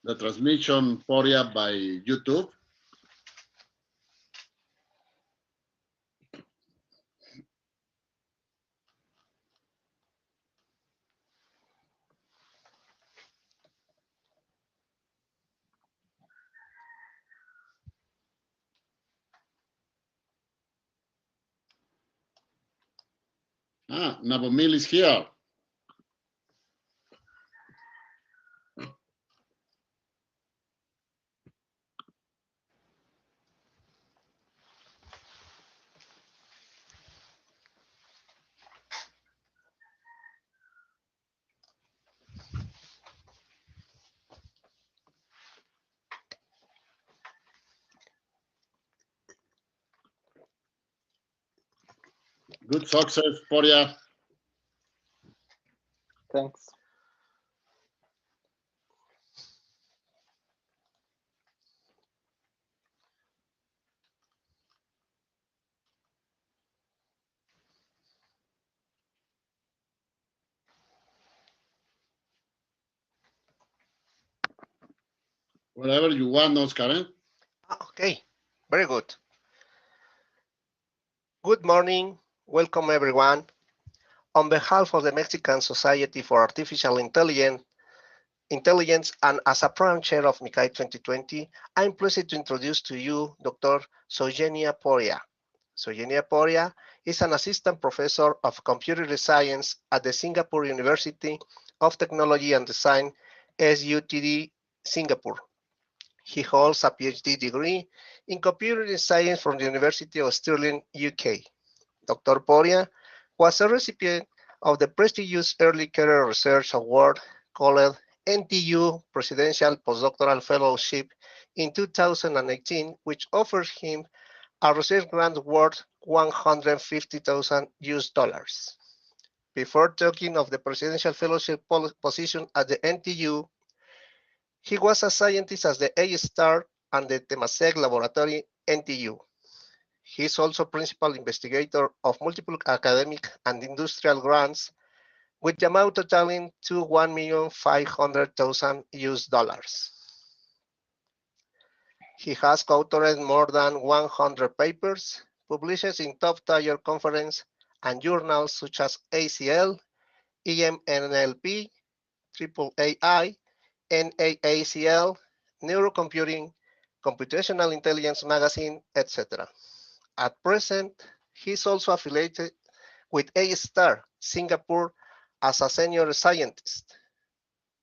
the transmission Poria by YouTube. Nabomil is here. Good success, Poria. Thanks. Whatever you want, Oscar. Okay, very good. Good morning. Welcome, everyone. On behalf of the Mexican Society for Artificial Intelligence, and as a program chair of MICAI 2020, I'm pleased to introduce to you Dr. Soujanya Poria. Soujanya Poria is an assistant professor of computer science at the Singapore University of Technology and Design, SUTD, Singapore. He holds a PhD degree in computer science from the University of Stirling, UK. Dr. Poria was a recipient of the prestigious Early Career Research Award called NTU Presidential Postdoctoral Fellowship in 2018, which offers him a research grant worth $150,000. Before talking of the presidential fellowship position at the NTU, he was a scientist at the A-STAR and the Temasek Laboratory, NTU. He is also principal investigator of multiple academic and industrial grants, with the amount totaling to $1,500,000. He has co-authored more than 100 papers, published in top-tier conferences and journals such as ACL, EMNLP, AAAI, NAACL, Neurocomputing, Computational Intelligence Magazine, etc. At present, he is also affiliated with A-STAR, Singapore, as a senior scientist.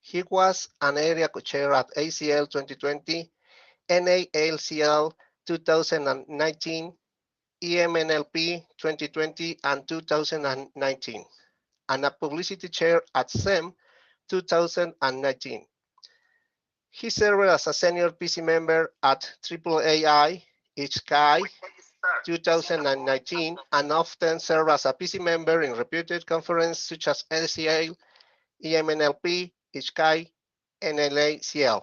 He was an area co-chair at ACL 2020, NAACL 2019, EMNLP 2020 and 2019, and a publicity chair at SEM 2019. He served as a senior PC member at AAAI, HKI 2019, and often served as a PC member in reputed conferences such as ACL, EMNLP, HKI, and NAACL.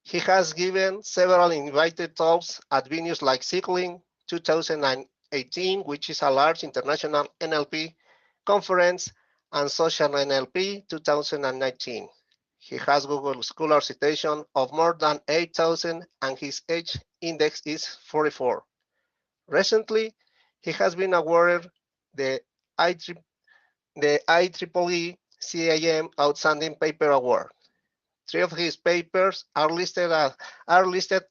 He has given several invited talks at venues like Cycling 2018, which is a large international NLP conference, and Social NLP 2019. He has Google Scholar citation of more than 8,000 and his H index is 44. Recently, he has been awarded the IEEE CIM Outstanding Paper Award. 3 of his papers are listed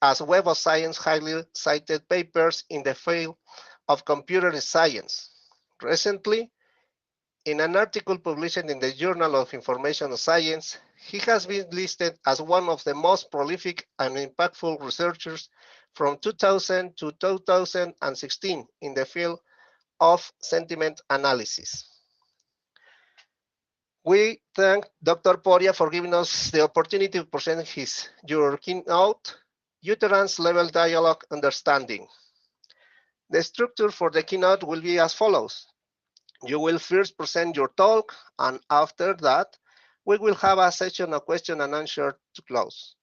as Web of Science highly cited papers in the field of computer science. Recently, in an article published in the Journal of Information Science, he has been listed as one of the most prolific and impactful researchers from 2000 to 2016 in the field of sentiment analysis. We thank Dr. Poria for giving us the opportunity to present your keynote, Utterance-level Dialogue Understanding. The structure for the keynote will be as follows. You will first present your talk, and after that, we will have a session of question and answer to close.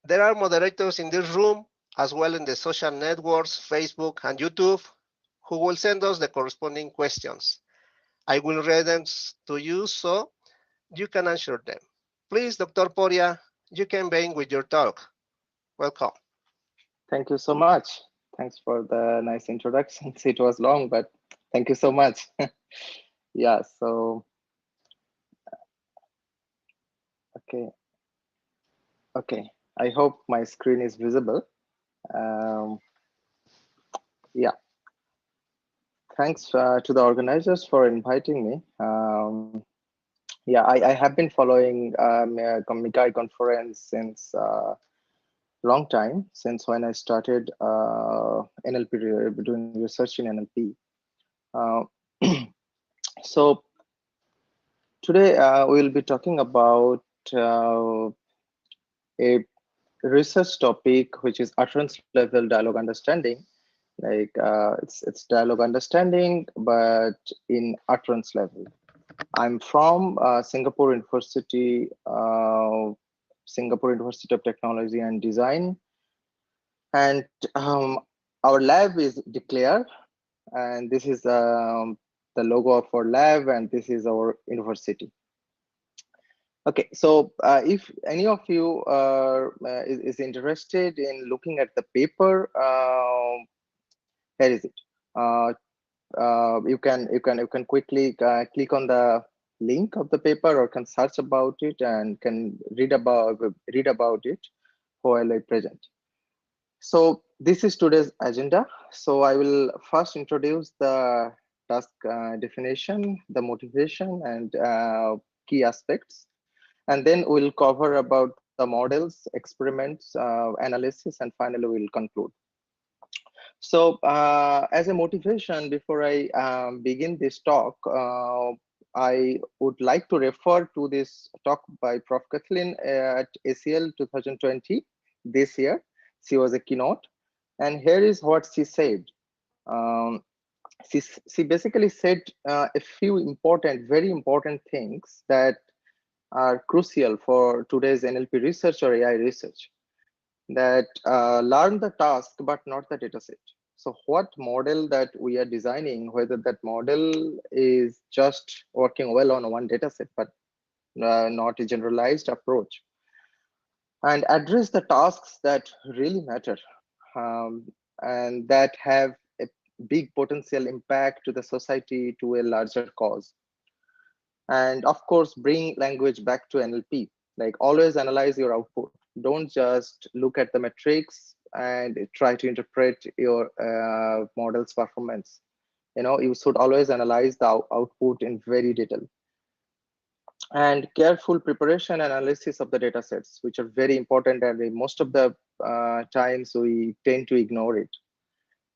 There are moderators in this room, as well in the social networks, Facebook and YouTube, who will send us the corresponding questions. I will read them to you so you can answer them. Please, Dr. Poria, you can begin with your talk. Welcome. Thank you so much. Thanks for the nice introductions. It was long, but thank you so much. Yeah, so, okay. Okay, I hope my screen is visible. Um, yeah, thanks to the organizers for inviting me. Yeah, I have been following MICAI conference since long time, since when I started NLP, doing research in NLP. Uh, so today we'll be talking about a research topic, which is utterance level dialogue understanding. Like it's dialogue understanding, but in utterance level. I'm from Singapore University of Technology and Design, and our lab is declared, and this is the logo of our lab, and this is our university. Okay, so if any of you is interested in looking at the paper, here is it. You can quickly click on the link of the paper, or can search about it and can read about it while I present. So this is today's agenda. So I will first introduce the task definition, the motivation, and key aspects, and then we'll cover about the models, experiments, analysis, and finally we'll conclude. So as a motivation, before I begin this talk, I would like to refer to this talk by Prof. Kathleen at ACL 2020 this year. She was a keynote, and here is what she said. Um, she basically said a few important, very important things that are crucial for today's NLP research or AI research. That learn the task but not the data set. So what model that we are designing, whether that model is just working well on one data set but not a generalized approach, and address the tasks that really matter, and that have a big potential impact to the society, to a larger cause. And of course, bring language back to NLP. Like, always analyze your output. Don't just look at the metrics and try to interpret your model's performance. You should always analyze the output in very detail. And careful preparation and analysis of the data sets, which are very important, and most of the times we tend to ignore it.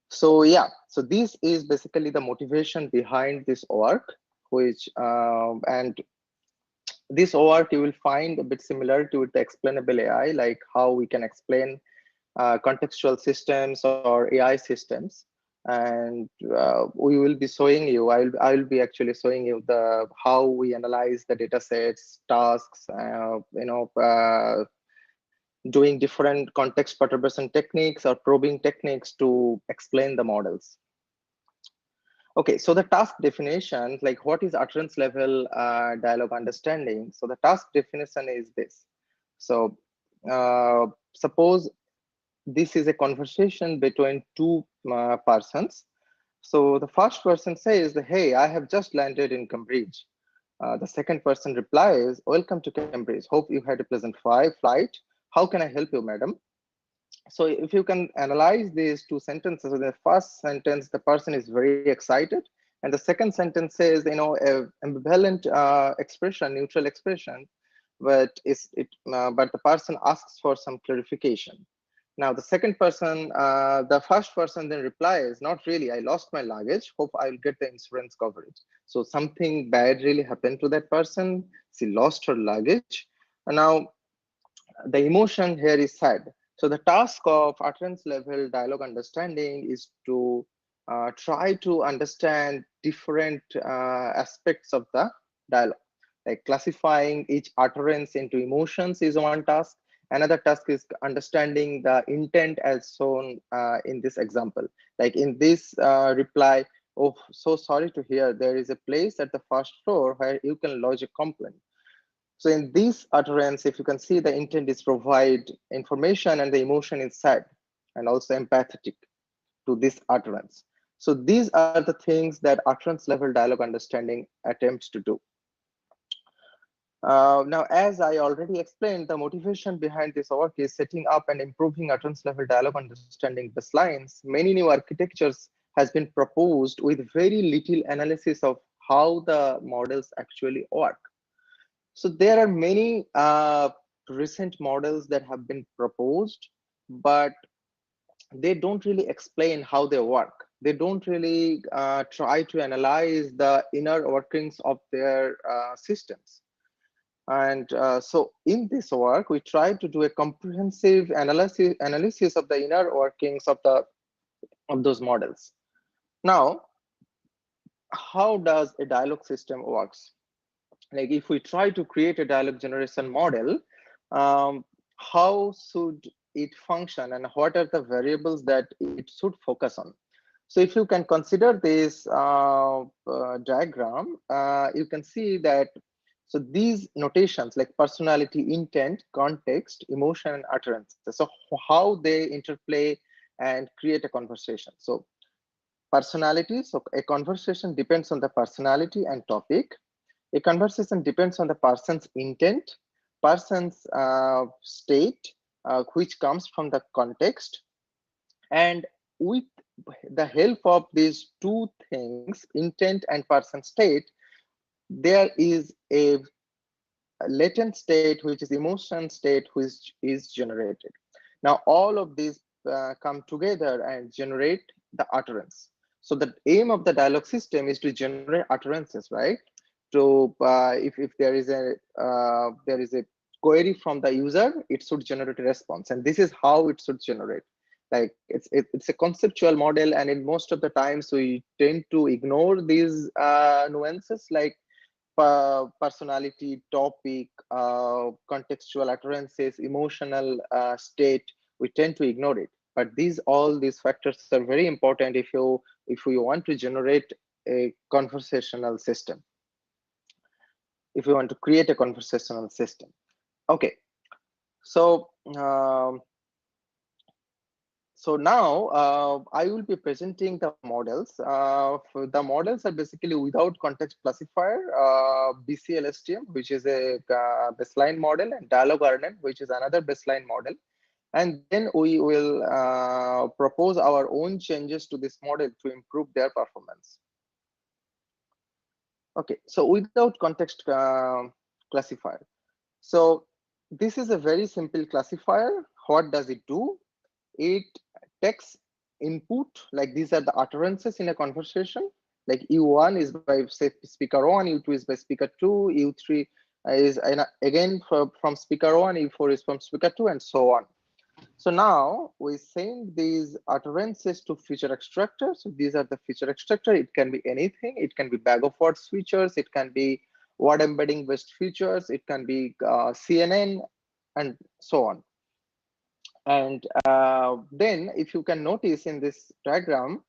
So yeah, so this is basically the motivation behind this work, which and this work you will find a bit similarity with the explainable AI, like how we can explain contextual systems or AI systems. And we will be showing you, I will be actually showing you the how we analyze the data sets, tasks, doing different context perturbation techniques or probing techniques to explain the models. Okay, so the task definition, like what is utterance level dialogue understanding? So the task definition is this. So suppose this is a conversation between two persons. So the first person says, hey, I have just landed in Cambridge. The second person replies, welcome to Cambridge. Hope you had a pleasant flight. How can I help you, madam? So if you can analyze these two sentences, in the first sentence, the person is very excited. And the second sentence says, ambivalent expression, neutral expression, but but the person asks for some clarification. Now, the second person, the first person then replies, not really, I lost my luggage. Hope I'll get the insurance coverage. So something bad really happened to that person. She lost her luggage. And now the emotion here is sad. So the task of utterance level dialogue understanding is to try to understand different aspects of the dialogue. Like classifying each utterance into emotions is one task. Another task is understanding the intent as shown in this example. Like in this reply, oh, so sorry to hear, there is a place at the first floor where you can lodge a complaint. So in this utterance, if you can see, the intent is provide information and the emotion is sad and also empathetic to this utterance. So these are the things that utterance level dialogue understanding attempts to do. Now, as I already explained, the motivation behind this work is setting up and improving utterance level dialogue understanding baselines. Many new architectures has been proposed with very little analysis of how the models actually work. So there are many recent models that have been proposed, but they don't really explain how they work. They don't really try to analyze the inner workings of their systems. And so in this work, we try to do a comprehensive analysis of the inner workings of those models. Now, how does a dialogue system works? Like if we try to create a dialogue generation model, how should it function and what are the variables that it should focus on? So if you can consider this diagram, you can see that so these notations like personality, intent, context, emotion, and utterance. So how they interplay and create a conversation. So personality, so a conversation depends on the personality and topic. A conversation depends on the person's intent, person's state, which comes from the context. And with the help of these two things, intent and person state, there is a latent state, which is emotion state, which is generated. Now, all of these come together and generate the utterance. So the aim of the dialogue system is to generate utterances, right? So if there is a query from the user, it should generate a response, and this is how it should generate. Like it's a conceptual model, and in most of the times we tend to ignore these nuances like personality, topic, contextual utterances, emotional state. We tend to ignore it, but all these factors are very important if you want to generate a conversational system, if you want to create a conversational system. Okay, so so now I will be presenting the models. The models are basically without context classifier, BCLSTM, which is a baseline model, and dialogue RNN, which is another baseline model. And then we will propose our own changes to this model to improve their performance. Okay, so without context classifier. So this is a very simple classifier. What does it do? It takes input, like these are the utterances in a conversation, like U1 is by say speaker 1, U2 is by speaker 2, U3 is again from speaker 1, U4 is from speaker 2, and so on. So now we send these utterances to feature extractor. So these are the feature extractor. It can be anything. It can be bag of words features. It can be word embedding based features. It can be CNN and so on. And then if you can notice in this diagram,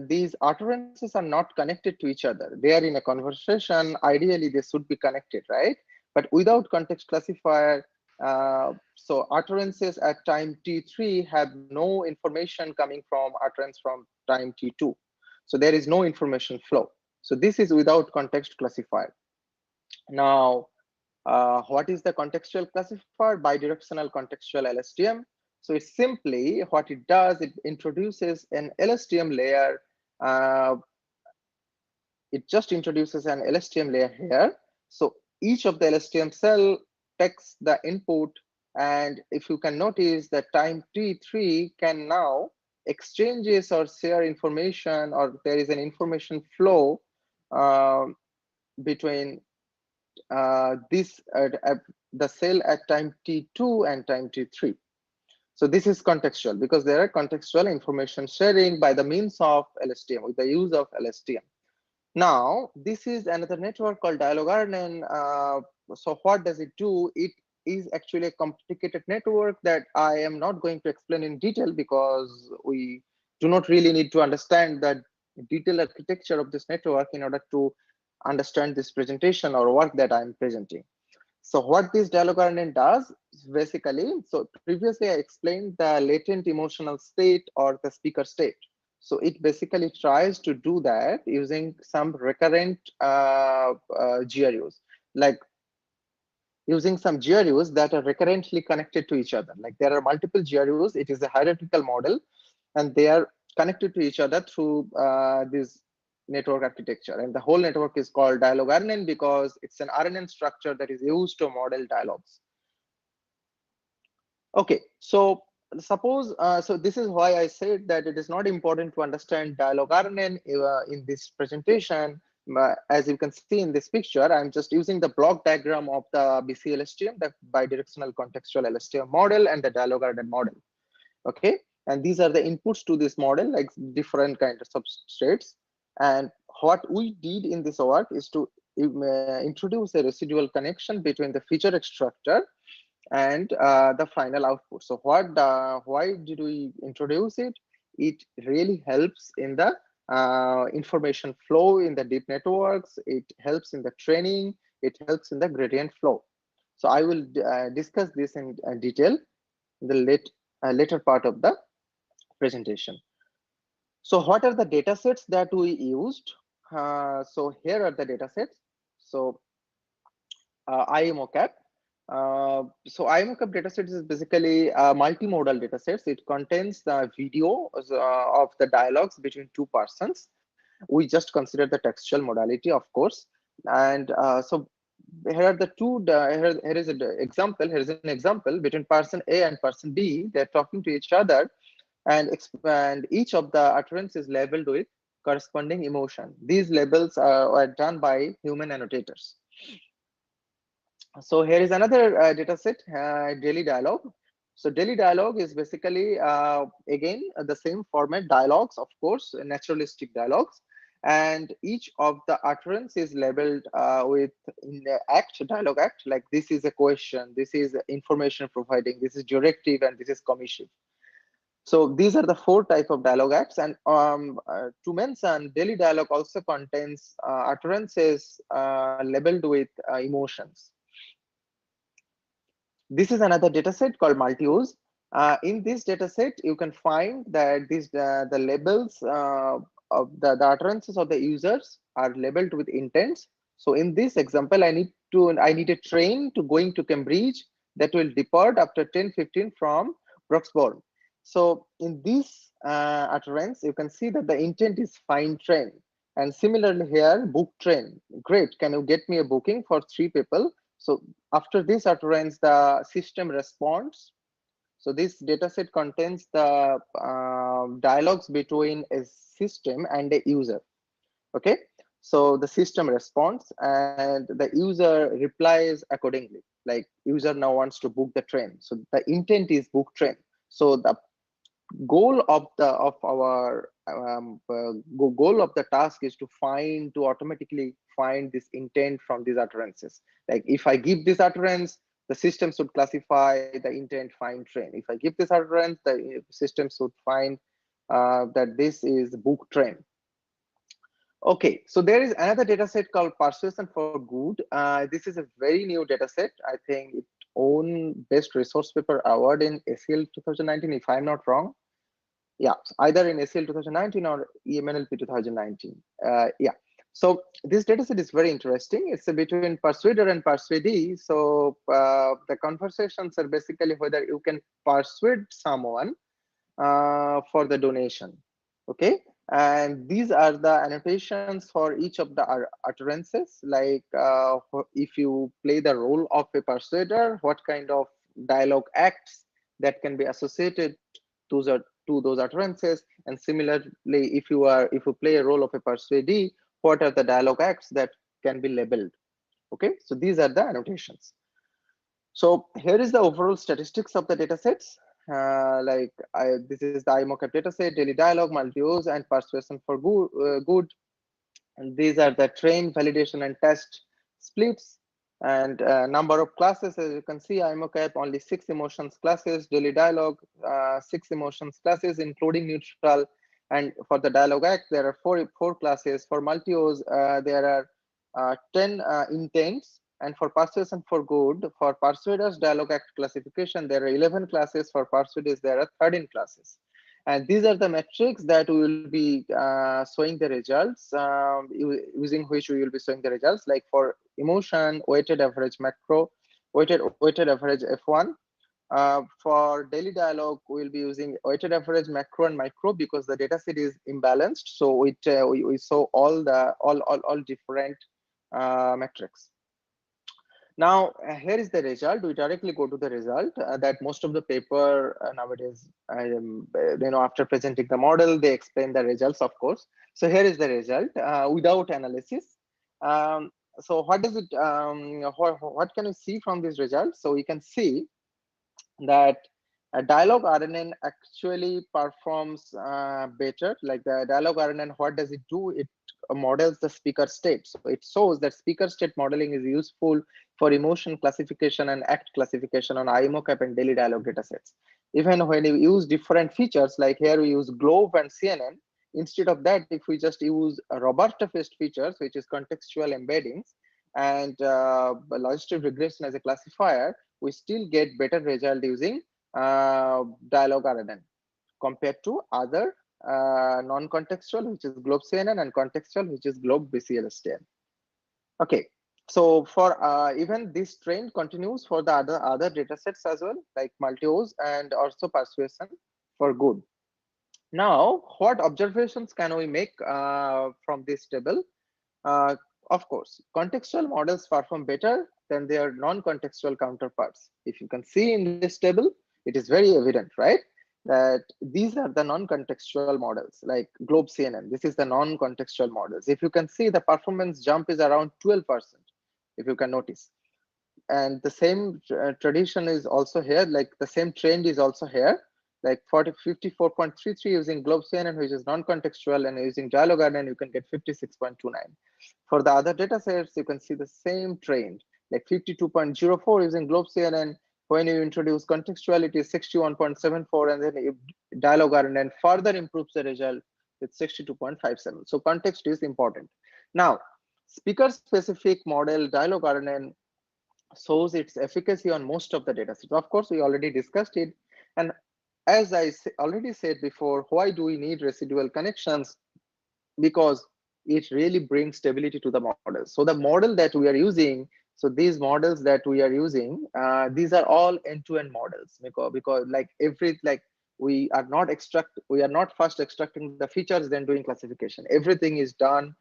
these utterances are not connected to each other. They are in a conversation. Ideally, they should be connected, right? But without context classifier, so utterances at time t3 have no information coming from utterance from time t2. So there is no information flow. So this is without context classifier. Now, what is the contextual classifier? Bidirectional contextual LSTM. So it's simply what it does, it introduces an LSTM layer. It just introduces an LSTM layer here. So each of the LSTM cell takes the input, and if you can notice that time t3 can now exchanges or share information, or there is an information flow between the cell at time t2 and time t3. So this is contextual because there are contextual information sharing by the means of LSTM, with the use of LSTM. Now, this is another network called Dialogue RNN. So what does it do? It is actually a complicated network that I am not going to explain in detail because we do not really need to understand the detailed architecture of this network in order to understand this presentation or work that I'm presenting. So what this dialogue RNN does is basically, so previously I explained the latent emotional state or the speaker state. So it basically tries to do that using some recurrent GRUs, like using some GRUs that are recurrently connected to each other. Like there are multiple GRUs, it is a hierarchical model, and they are connected to each other through this network architecture. And the whole network is called dialogue RNN because it's an RNN structure that is used to model dialogues. Okay, so suppose, so this is why I said that it is not important to understand dialogue RNN in this presentation. As you can see in this picture, I'm just using the block diagram of the BCLSTM, the bidirectional contextual LSTM model, and the dialogue RNN model. Okay, and these are the inputs to this model, like different kind of substrates. And what we did in this work is to introduce a residual connection between the feature extractor and the final output. So why did we introduce it? It really helps in the information flow in the deep networks. It helps in the training. It helps in the gradient flow. So I will discuss this in detail in the later part of the presentation. So what are the data sets that we used? So here are the data sets. So IMOCAP. So IMOCAP datasets is basically multimodal datasets. It contains the video of the dialogues between two persons. We just consider the textual modality, of course. And so here are the two. Here is an example. Here is an example between person A and person B. They're talking to each other, and each of the utterance is labeled with corresponding emotion. These labels are done by human annotators. So here is another data set, daily dialogue. So daily dialogue is basically, again, the same format, dialogues, of course, naturalistic dialogues. And each of the utterance is labeled with in the act, dialogue act, like this is a question, this is information providing, this is directive, and this is commissive. So these are the four types of dialogue acts. And to mention, daily dialogue also contains utterances labeled with emotions. This is another dataset called Multiuse. In this dataset, you can find that the labels of the utterances of the users are labeled with intents. So in this example, I need a train to going to Cambridge that will depart after 10:15 from Broxbourne. So in this utterance, you can see that the intent is find train. And similarly here, book train. Great, can you get me a booking for 3 people? So after this utterance, the system responds. So this dataset contains the dialogues between a system and a user. Okay, so the system responds and the user replies accordingly. Like user now wants to book the train. So the intent is book train. So the goal of our goal of the task is to automatically find this intent from these utterances. Like if I give this utterance, the system should classify the intent find train. If I give this utterance, the system should find that this is book train. Okay, so there is another data set called Persuasion for Good. This is a very new data set. I think it won Best Resource Paper Award in ACL 2019, if I'm not wrong. Yeah, either in ACL 2019 or EMNLP 2019. Yeah, so this dataset is very interesting. It's between persuader and persuadee. So the conversations are basically whether you can persuade someone for the donation. Okay, and these are the annotations for each of the utterances. Like if you play the role of a persuader, what kind of dialogue acts that can be associated to those utterances, and similarly, if you play a role of a persuadee, what are the dialogue acts that can be labeled? Okay, so these are the annotations. So here is the overall statistics of the datasets. This is the IMOCAP dataset, daily dialogue, multi-use, and persuasion for good. And these are the train, validation, and test splits. And number of classes, as you can see, IMOCAP only 6 emotions classes, daily dialogue, 6 emotions classes, including neutral. And for the dialogue act, there are four classes. For multi-use, there are 10 intents. and for persuasion for good. For persuaders dialogue act classification, there are 11 classes. For persuaders, there are 13 classes. And these are the metrics that we will be showing the results, using which we will be showing the results. Like for emotion, weighted average macro, weighted average F1. For daily dialogue, we'll be using weighted average macro and micro because the data set is imbalanced. So we saw all different metrics. Now, here is the result. We directly go to the result that most of the paper nowadays, after presenting the model, they explain the results, of course. So here is the result without analysis. So what does it? What can we see from these results? So we can see that a dialogue RNN actually performs better. Like the dialogue RNN, what does it do? It models the speaker state. So it shows that speaker state modeling is useful for emotion classification and act classification on IMOCAP and daily dialogue datasets. Even when you use different features, like here we use GLOBE and CNN, instead of that, if we just use Roberta-based features, which is contextual embeddings, and logistic regression as a classifier, we still get better result using dialogue RNN compared to other non-contextual, which is GLOBE CNN, and contextual, which is GLOBE BCLSTM. Okay, so for even this trend continues for the other data sets as well, like Multiuse and also Persuasion for good. Now, what observations can we make from this table? Of course, contextual models perform better than their non-contextual counterparts. If you can see in this table, it is very evident, right? That these are the non-contextual models like GLOBE CNN. This is the non-contextual models. If you can see, the performance jump is around 12%, if you can notice. And the same tradition is also here, like the same trend is also here, like 54.33 using GLOBE CNN, which is non-contextual, and using dialogue RNN, you can get 56.29. For the other data sets, you can see the same trend, like 52.04 using GLOBE CNN. When you introduce contextuality, 61.74, and then dialogue RNN further improves the result with 62.57. So context is important. Now, speaker-specific model dialogue RNN shows its efficacy on most of the data sets. Of course, we already discussed it. And as I already said before, why do we need residual connections? Because it really brings stability to the model. So the model that we are using, so these models that we are using, these are all end-to-end models, because we are not first extracting the features, then doing classification. Everything is done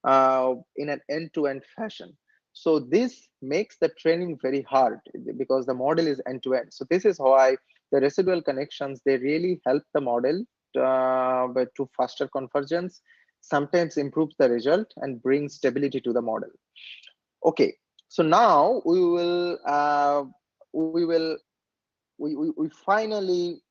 in an end-to-end fashion. So this makes the training very hard because the model is end-to-end. So this is why the residual connections, they really help the model to faster convergence, sometimes improves the result and brings stability to the model. Okay, so now we finally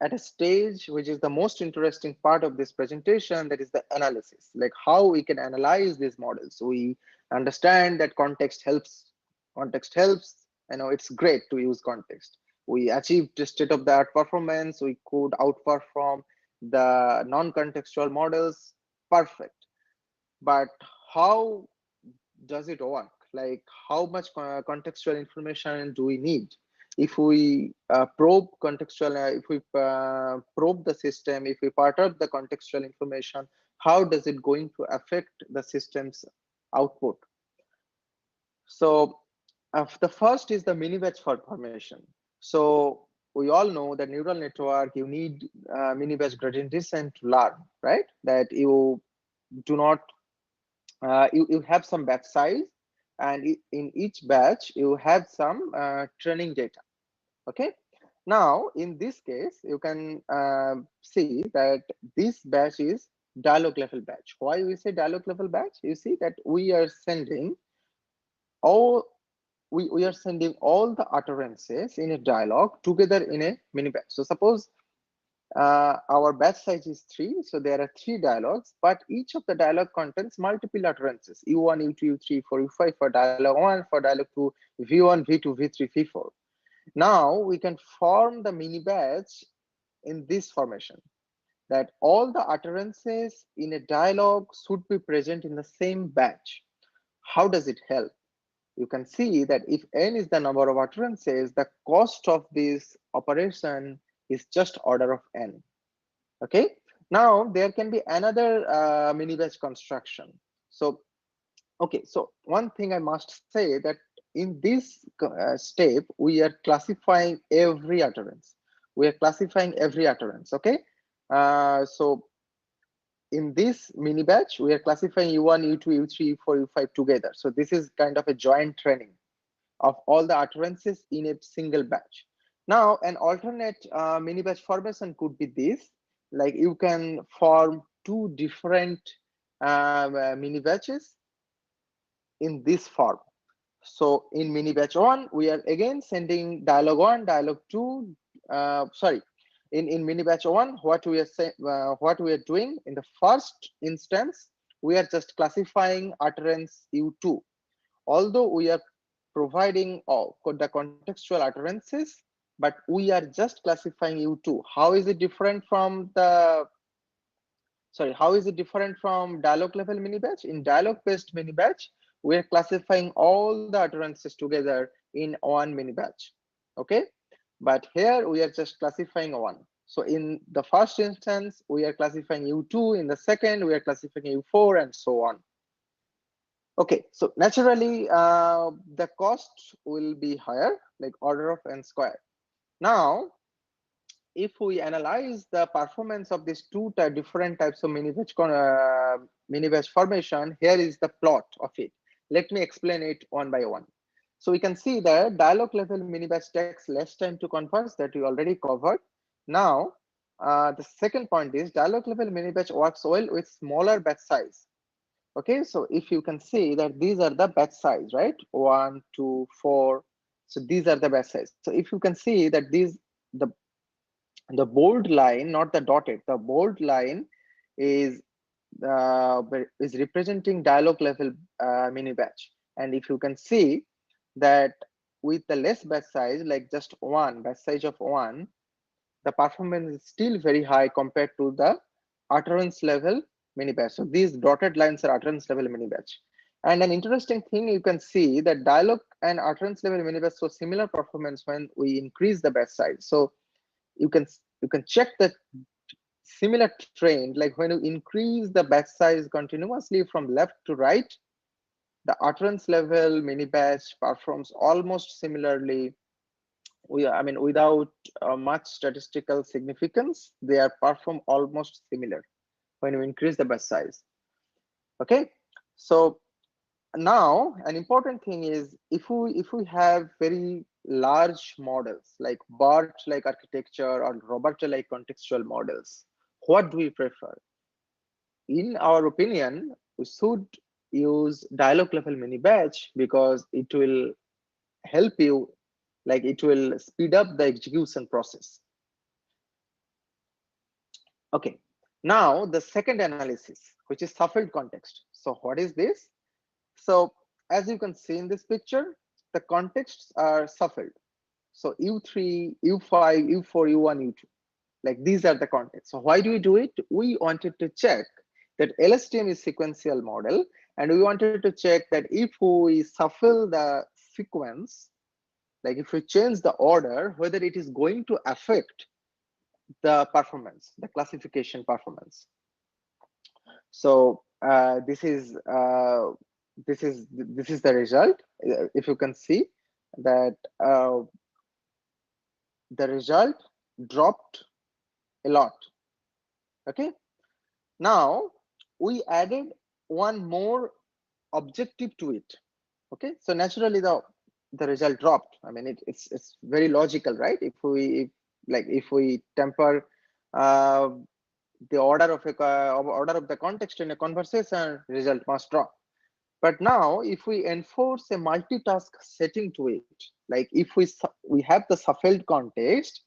at a stage which is the most interesting part of this presentation, that is the analysis, like how we can analyze these models. We understand that context helps. It's great to use context. We achieved state-of-the-art performance. We could outperform the non-contextual models. Perfect. But how does it work? Like, how much contextual information do we need? If we probe contextual, if we probe the system, if we perturb the contextual information, how does it going to affect the system's output? So the first is the mini batch formation. So we all know that neural network, you need mini batch gradient descent to learn, right? That you do not, you have some batch size, and in each batch you have some training data. Okay, now in this case you can see that this batch is dialogue level batch. Why we say dialogue level batch? You see that we are sending all the utterances in a dialogue together in a mini batch. So suppose our batch size is 3, so there are 3 dialogues, but each of the dialogue contains multiple utterances: U1, U2, U3, U4, U5 for dialogue 1, for dialogue 2, V1, V2, V3, V4. Now we can form the mini batch in this formation, that all the utterances in a dialogue should be present in the same batch. How does it help? You can see that if n is the number of utterances, the cost of this operation is just order of n. Okay. Now there can be another mini batch construction. So okay, so one thing I must say that in this step, we are classifying every utterance. We are classifying every utterance. Okay. So in this mini batch, we are classifying U1, U2, U3, U4, U5 together. So this is kind of a joint training of all the utterances in a single batch. Now, an alternate mini batch formation could be this, like you can form two different mini batches in this form. So in mini batch 1, we are again sending dialog 1, dialog 2, sorry, in mini batch 1, what we are doing in the first instance, we are just classifying utterance U2. Although we are providing the contextual utterances, but we are just classifying U2. How is it different from the, sorry, how is it different from dialog level mini batch? In dialog based mini batch, we are classifying all the utterances together in one mini batch. Okay, but here we are just classifying one. So in the first instance, we are classifying U2. In the second, we are classifying U4 and so on. Okay, so naturally, the cost will be higher, like order of n square. Now, if we analyze the performance of these two different types of mini batch formation, here is the plot of it. Let me explain it one by one. So we can see that dialog level mini batch takes less time to converge, that we already covered. Now, the second point is dialog level mini batch works well with smaller batch size. Okay, so if you can see that these are the batch size, right? 1, 2, 4. So these are the batch size. So if you can see that these, the bold line, not the dotted, the bold line is representing dialog level mini batch. And if you can see that with the less batch size, like just one batch size of 1, the performance is still very high compared to the utterance level mini batch. So these dotted lines are utterance level mini batch. And an interesting thing, you can see that dialog and utterance level mini batch show similar performance when we increase the batch size. So you can check that similar trend, like when you increase the batch size continuously from left to right, the utterance level mini batch performs almost similarly. I mean, without much statistical significance, they are perform almost similar when you increase the batch size. Okay, so now an important thing is if we have very large models like BART like architecture or Roberta like contextual models, what do we prefer? In our opinion, we should use dialog level mini batch because it will help you, like it will speed up the execution process. Okay, now the second analysis, which is shuffled context. So what is this? So as you can see in this picture, the contexts are shuffled. So U3, U5, U4, U1, U2, like these are the contexts. So why do we do it? We wanted to check that LSTM is sequential model, and we wanted to check that if we shuffle the sequence, like if we change the order, whether it is going to affect the performance, the classification performance. So this is the result. If you can see that the result dropped a lot. Okay, now we added one more objective to it. Okay, so naturally the result dropped. I mean, it's very logical, right? If we temper the order of the context in a conversation, result must drop. But now if we enforce a multitask setting to it, like if we have the shuffled context,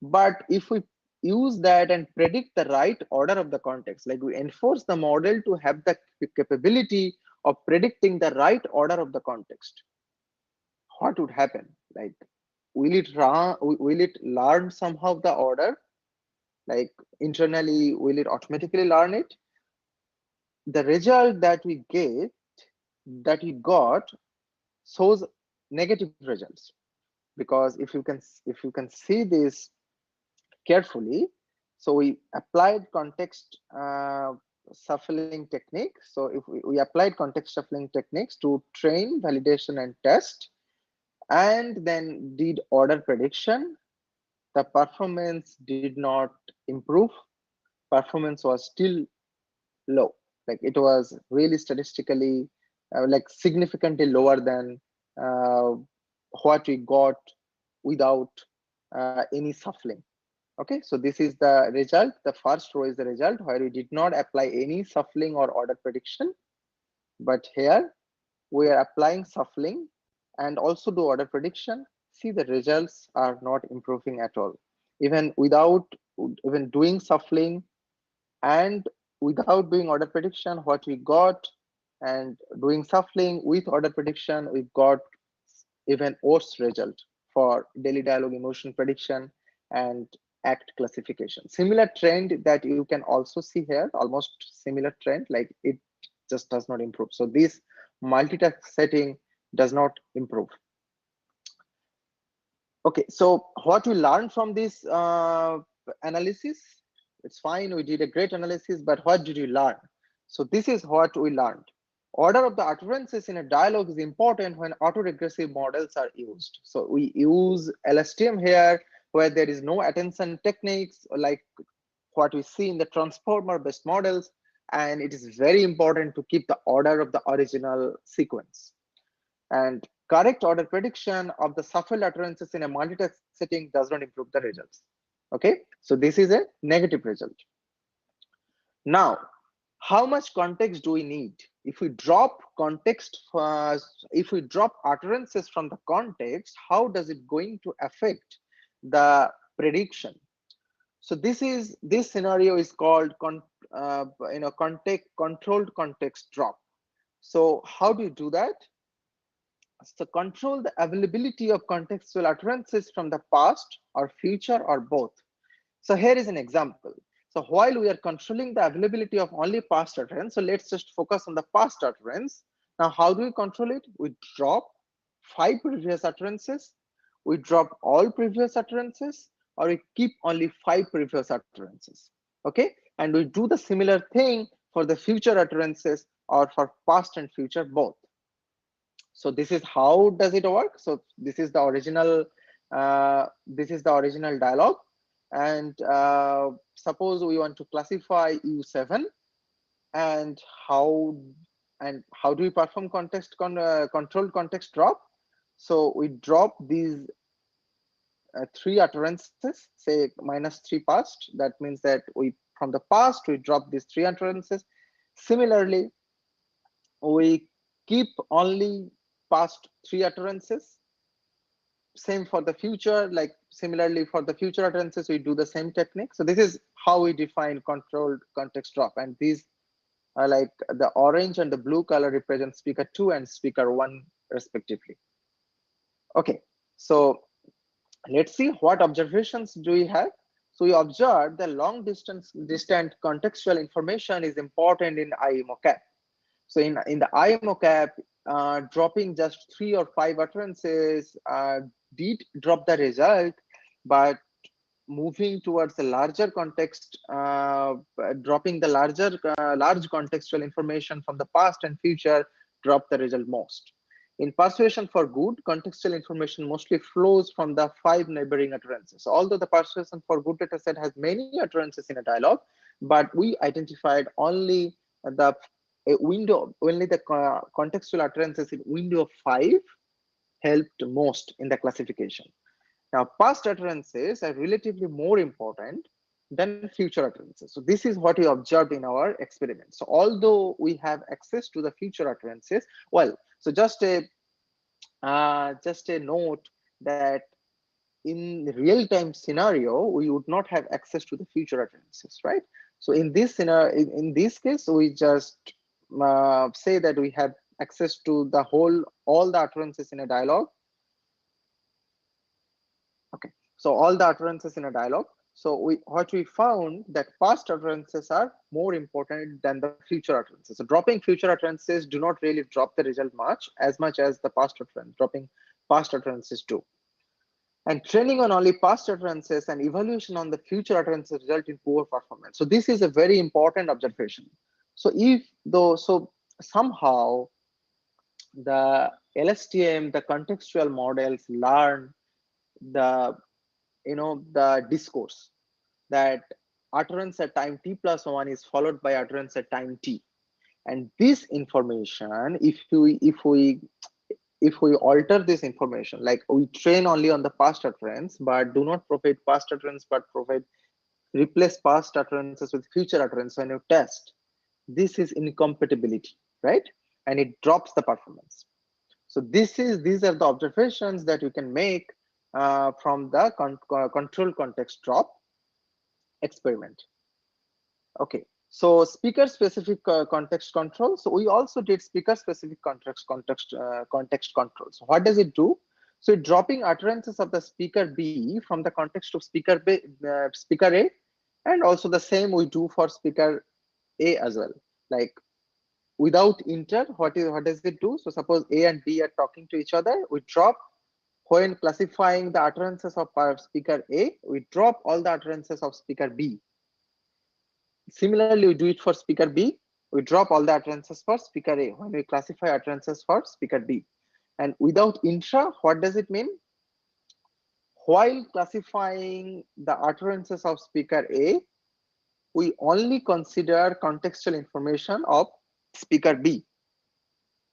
but if we use that and predict the right order of the context, like we enforce the model to have the capability of predicting the right order of the context, what would happen? Like, will it learn somehow the order? Like internally, will it automatically learn it? The result that we get that we got shows negative results, because if you can see this carefully, so we applied context shuffling technique. So if we applied context shuffling techniques to train, validation, and test, and then did order prediction, the performance did not improve. Performance was still low. Like it was really statistically like significantly lower than uh, what we got without any shuffling. Okay, so this is the result. The first row is the result where we did not apply any shuffling or order prediction, but here we are applying shuffling and also do order prediction. See, the results are not improving at all. Even without even doing shuffling and without doing order prediction, what we got, and doing shuffling with order prediction, we got even worse result for daily dialogue emotion prediction and act classification. Similar trend that you can also see here, almost similar trend, like it just does not improve. So this multitask setting does not improve. Okay, so what we learned from this analysis, it's fine, we did a great analysis, but what did we learn? So this is what we learned. Order of the utterances in a dialogue is important when autoregressive models are used. So we use LSTM here, where there is no attention techniques like what we see in the transformer based models, and it is very important to keep the order of the original sequence. And correct order prediction of the shuffled utterances in a multitask setting does not improve the results. Okay, so this is a negative result. Now, how much context do we need? If we drop context, if we drop utterances from the context, how does it going to affect the prediction? So this scenario is called controlled context drop. So how do you do that? So control the availability of contextual utterances from the past or future or both. So here is an example. So while we are controlling the availability of only past utterance, so let's just focus on the past utterance. Now, how do we control it? We drop 5 previous utterances, we drop all previous utterances, or we keep only 5 previous utterances. Okay, and we do the similar thing for the future utterances or for past and future both. So this is how does it work. So this is the original dialogue, and suppose we want to classify U7, and how do we perform controlled context drop? So we drop these 3 utterances, say -3 past. That means that we from the past we drop these 3 utterances. Similarly, we keep only past 3 utterances. Same for the future, like similarly for the future utterances, we do the same technique. So this is how we define controlled context drop. And these are like the orange and the blue color represent speaker 2 and speaker 1 respectively. Okay, so let's see what observations do we have. So we observe the long distant contextual information is important in IMOCAP. So in the IMOCAP, dropping just 3 or 5 utterances did drop the result, but moving towards the larger context, dropping the large contextual information from the past and future dropped the result most. In Persuasion for Good, contextual information mostly flows from the 5 neighboring utterances. So although the Persuasion for Good dataset has many utterances in a dialogue, but we identified only the contextual utterances in window 5 helped most in the classification. Now, past utterances are relatively more important than future utterances. So this is what we observed in our experiment. So although we have access to the future utterances, well, so just a note that in real-time scenario, we would not have access to the future utterances, right? So in this scenario, in this case, we just say that we have access to the all the utterances in a dialogue. Okay, so all the utterances in a dialogue. So what we found that past utterances are more important than the future utterances. So dropping future utterances do not really drop the result much as the past utterance, dropping past utterances do. And training on only past utterances and evaluation on the future utterances result in poor performance. So this is a very important observation. So so somehow the LSTM, the contextual models learn the the discourse that utterance at time t+1 is followed by utterance at time t, and this information, if we alter this information, like we train only on the past utterance but do not provide past utterance but replace past utterances with future utterance when you test, this is incompatibility, right? And it drops the performance. So these are the observations that you can make from the control context drop experiment. Okay, so speaker specific context control. So we also did speaker specific context control. So what does it do? So it dropping utterances of the speaker B from the context of speaker A, and also the same we do for speaker A as well. Like without inter, what does it do? So suppose A and B are talking to each other, we drop. When classifying the utterances of speaker A, we drop all the utterances of speaker B. Similarly, we do it for speaker B. We drop all the utterances for speaker A when we classify utterances for speaker B. And without intra, what does it mean? While classifying the utterances of speaker A, we only consider contextual information of speaker B.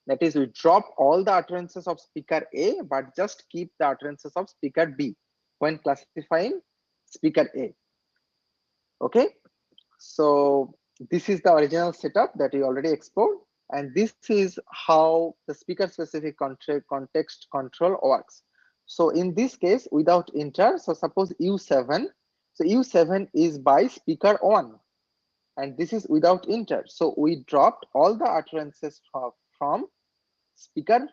That is, we drop all the utterances of speaker A, but just keep the utterances of speaker B when classifying speaker A. Okay, so this is the original setup that we already explored, and this is how the speaker specific context control works. So in this case, without inter, so suppose U7, so U7 is by speaker 1, and this is without inter. So we dropped all the utterances from speaker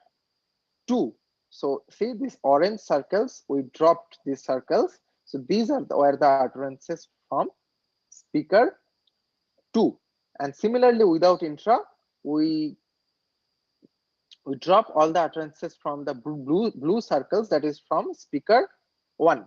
2. So see these orange circles, we dropped these circles. So these are where the utterances from speaker 2. And similarly, without intra, we drop all the utterances from the blue circles, that is from speaker 1.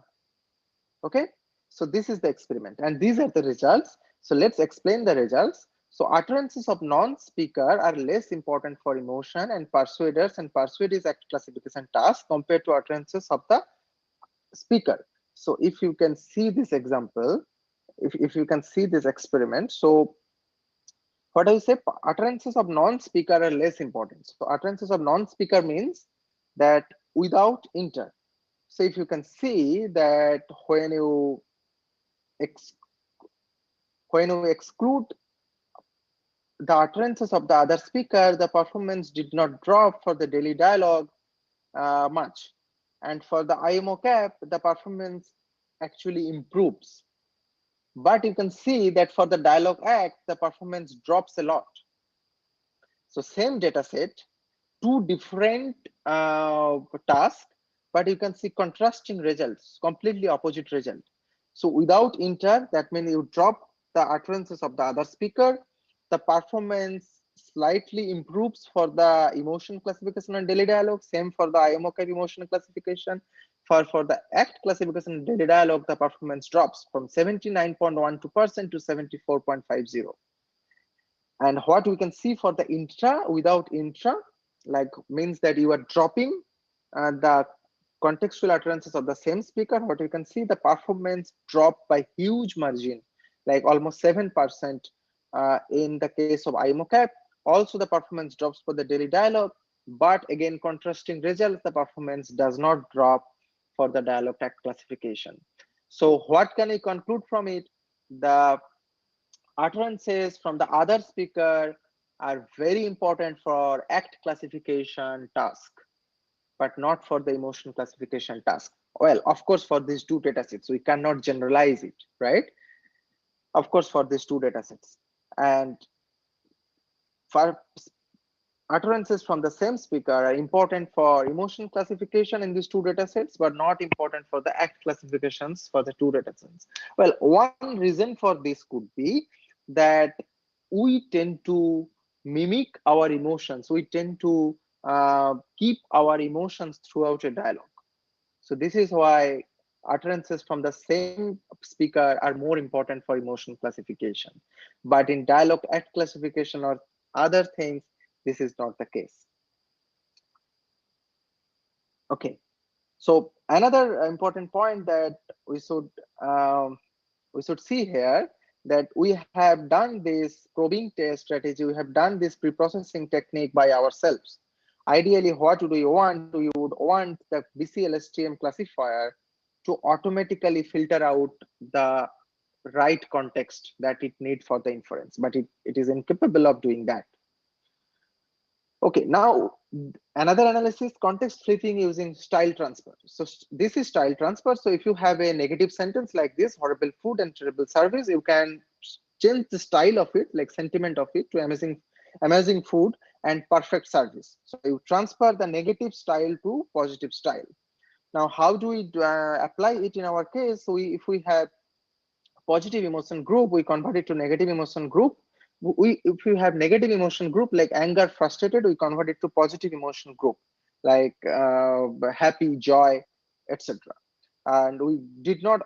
Okay, so this is the experiment and these are the results. So let's explain the results. So utterances of non-speaker are less important for emotion and persuaders, and persuade is act classification task compared to utterances of the speaker. So if you can see this example, if you can see this experiment, so what I say, utterances of non-speaker are less important. So utterances of non-speaker means that without inter. So if you can see that when you exclude the utterances of the other speaker, the performance did not drop for the daily dialogue much. And for the IMO cap, the performance actually improves. But you can see that for the dialogue act, the performance drops a lot. So same data set, two different tasks, but you can see contrasting results, completely opposite result. So without inter, that means you drop the utterances of the other speaker, the performance slightly improves for the emotion classification and daily dialogue, same for the IMO cap emotion classification. For the ACT classification and daily dialogue, the performance drops from 79.12% to 74.50. And what we can see for the intra, without intra, like means that you are dropping the contextual utterances of the same speaker. What you can see, the performance drop by huge margin, like almost 7% in the case of IMO cap. Also the performance drops for the daily dialogue, but again contrasting results, the performance does not drop for the dialogue tag classification. So what can we conclude from it? The utterances from the other speaker are very important for ACT classification task, but not for the emotion classification task. Well, of course, for these two datasets, we cannot generalize it, right? Of course, for these two datasets. And for utterances from the same speaker are important for emotion classification in these two data sets, but not important for the act classifications for the two data sets. Well, one reason for this could be that we tend to mimic our emotions. We tend to keep our emotions throughout a dialogue. So this is why utterances from the same speaker are more important for emotion classification. But in dialogue act classification or other things, this is not the case. Okay, so another important point that um, we should see here, that we have done this probing test strategy, we have done this pre-processing technique by ourselves. Ideally, what do you want? You would want the BCLSTM classifier to automatically filter out the right context that it needs for the inference, but it is incapable of doing that. Okay, now another analysis, context flipping using style transfer. So this is style transfer. So if you have a negative sentence like this, horrible food and terrible service, you can change the style of it, like sentiment of it, to amazing food and perfect service. So you transfer the negative style to positive style. Now, how do we apply it in our case? So if we have positive emotion group, we convert it to negative emotion group. If you have negative emotion group like anger, frustrated, we convert it to positive emotion group like happy, joy, etc. And we did not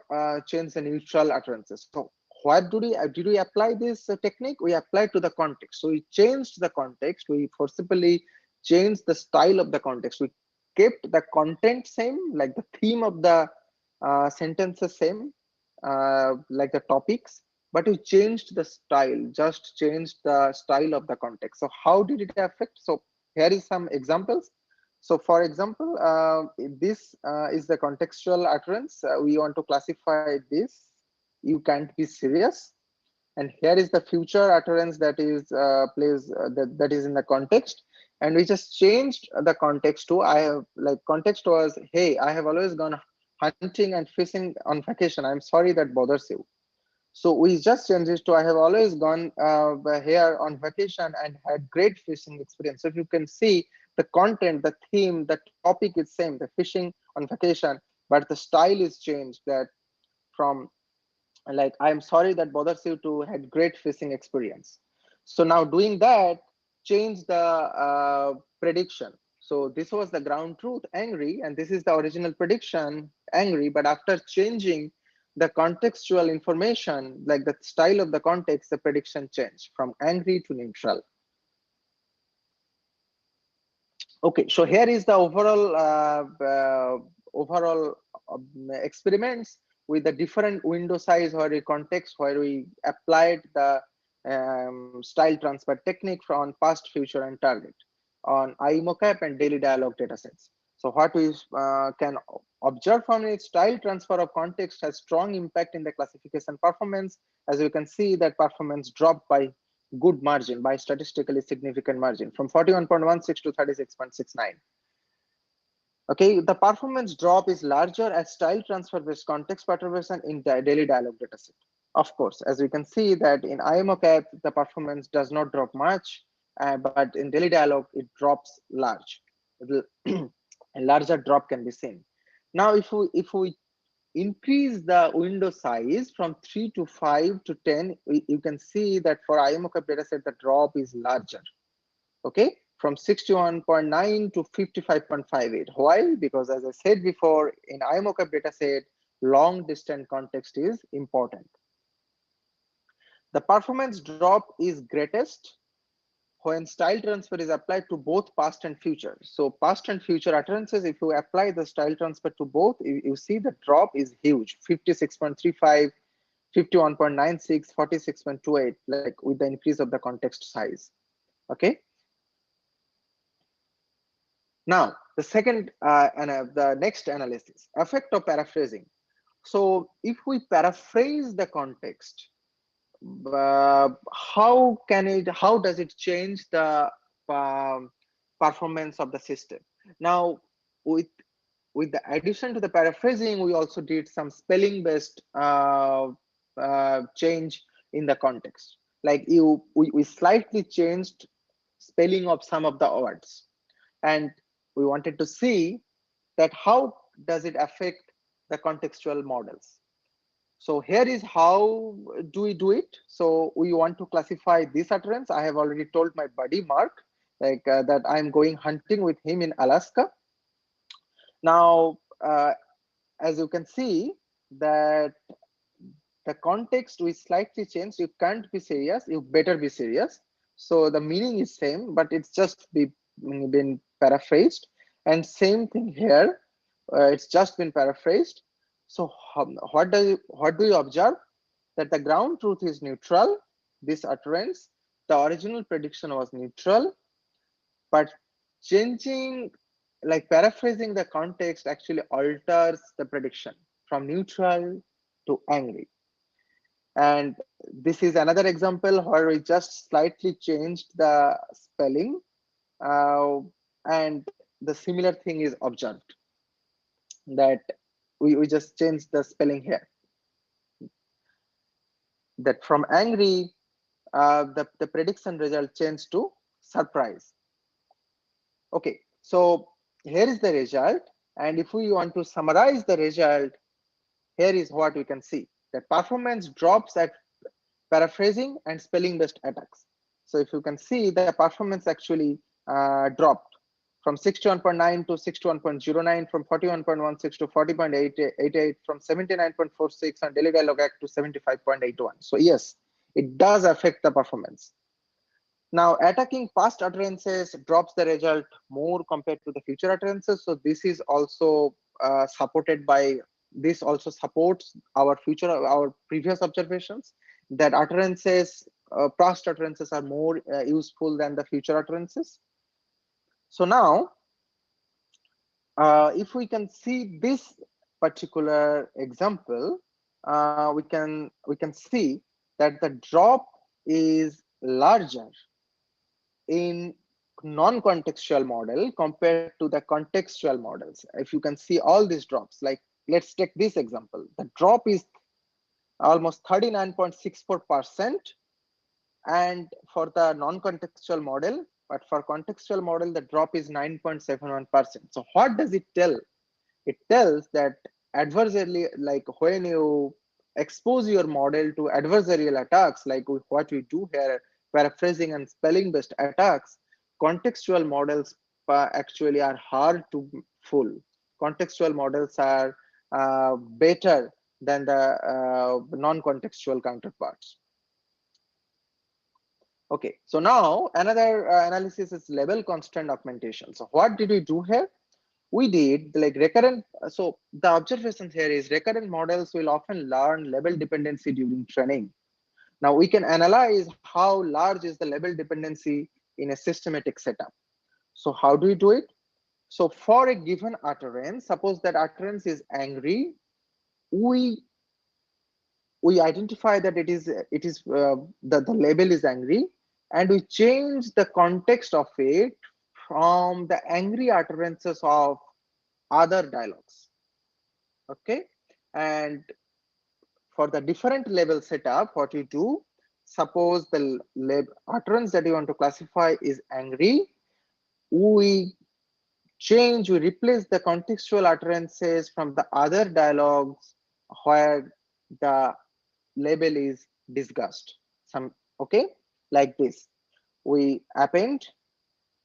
change the neutral utterances. So what did we apply this technique? We applied to the context. So we changed the context. We forcibly changed the style of the context. We kept the content same, like the theme of the sentences same, like the topics, but we changed the style, just changed the style of the context. So how did it affect? So here is some examples. So for example, this is the contextual utterance. We want to classify this. You can't be serious. And here is the future utterance that is that is in the context. And we just changed the context to, I have, like, context was, hey, I have always gone hunting and fishing on vacation. I'm sorry that bothers you. So we just changed it to, I have always gone here on vacation and had great fishing experience. So if you can see, the content, the theme, the topic is same, the fishing on vacation, but the style is changed, that from like, I'm sorry that bothers you to had great fishing experience. So now doing that, change the prediction. So this was the ground truth, angry, and this is the original prediction, angry. But after changing the contextual information, like the style of the context, the prediction changed from angry to neutral. Okay, so here is the overall experiments with the different window size or a context where we applied the style transfer technique from past, future, and target on IMOCAP and daily dialogue datasets. So what we can observe from it, style transfer of context has strong impact in the classification performance. As you can see, that performance dropped by good margin, by statistically significant margin, from 41.16 to 36.69. Okay, the performance drop is larger as style transfer based context perturbation in the daily dialogue dataset. Of course, as we can see that in IMOCAP, the performance does not drop much, but in daily dialogue, it drops large. A larger drop can be seen. Now, if we increase the window size from 3 to 5 to 10, you can see that for IMOCAP dataset, the drop is larger. Okay, from 61.9 to 55.58. Why? Because as I said before, in IMOCAP dataset, long distance context is important. The performance drop is greatest when style transfer is applied to both past and future. So past and future utterances, if you apply the style transfer to both, you see the drop is huge, 56.35, 51.96, 46.28, like with the increase of the context size. Okay. Now, the second and the next analysis, effect of paraphrasing. So if we paraphrase the context, how does it change the performance of the system? Now, with the addition to the paraphrasing, we also did some spelling based change in the context. Like we slightly changed spelling of some of the words. And we wanted to see that how does it affect the contextual models. So here is how do we do it. So we want to classify this utterance. I have already told my buddy Mark that I'm going hunting with him in Alaska. Now, as you can see that the context we slightly changed. You can't be serious, you better be serious. So the meaning is same, but it's just been paraphrased. And same thing here, it's just been paraphrased. So what do you observe? That the ground truth is neutral, this utterance, the original prediction was neutral, but changing, like paraphrasing the context actually alters the prediction from neutral to angry. And this is another example where we just slightly changed the spelling, and the similar thing is observed, that we just changed the spelling here. That from angry, the prediction result changed to surprise. Okay, so here is the result. And if we want to summarize the result, here is what we can see. That performance drops at paraphrasing and spelling based attacks. So if you can see, the performance actually dropped from 61.9 to 61.09, from 41.16 to 40.88, from 79.46 on daily dialogue act to 75.81. So yes, it does affect the performance. Now, attacking past utterances drops the result more compared to the future utterances. So this is also supported by, this also supports our previous observations, that utterances, past utterances are more useful than the future utterances. So now, if we can see this particular example, we can see that the drop is larger in non-contextual model compared to the contextual models. If you can see all these drops, like let's take this example, the drop is almost 39.64%, and for the non-contextual model, but for contextual model, the drop is 9.71%. So what does it tell? It tells that adversarially, like when you expose your model to adversarial attacks, like what we do here, paraphrasing and spelling based attacks, contextual models actually are hard to fool. Contextual models are better than the non-contextual counterparts. Okay, so now another analysis is level constraint augmentation. So what did we do here? We did like recurrent. So the observation here is recurrent models will often learn level dependency during training. Now we can analyze how large is the level dependency in a systematic setup. So how do we do it? So for a given utterance, suppose that utterance is angry, we identify that the label is angry, and we change the context of it from the angry utterances of other dialogues. Okay, and for the different level setup, what you do, suppose the utterance that you want to classify is angry, we replace the contextual utterances from the other dialogues where the label is disgust. Okay, like this. We append,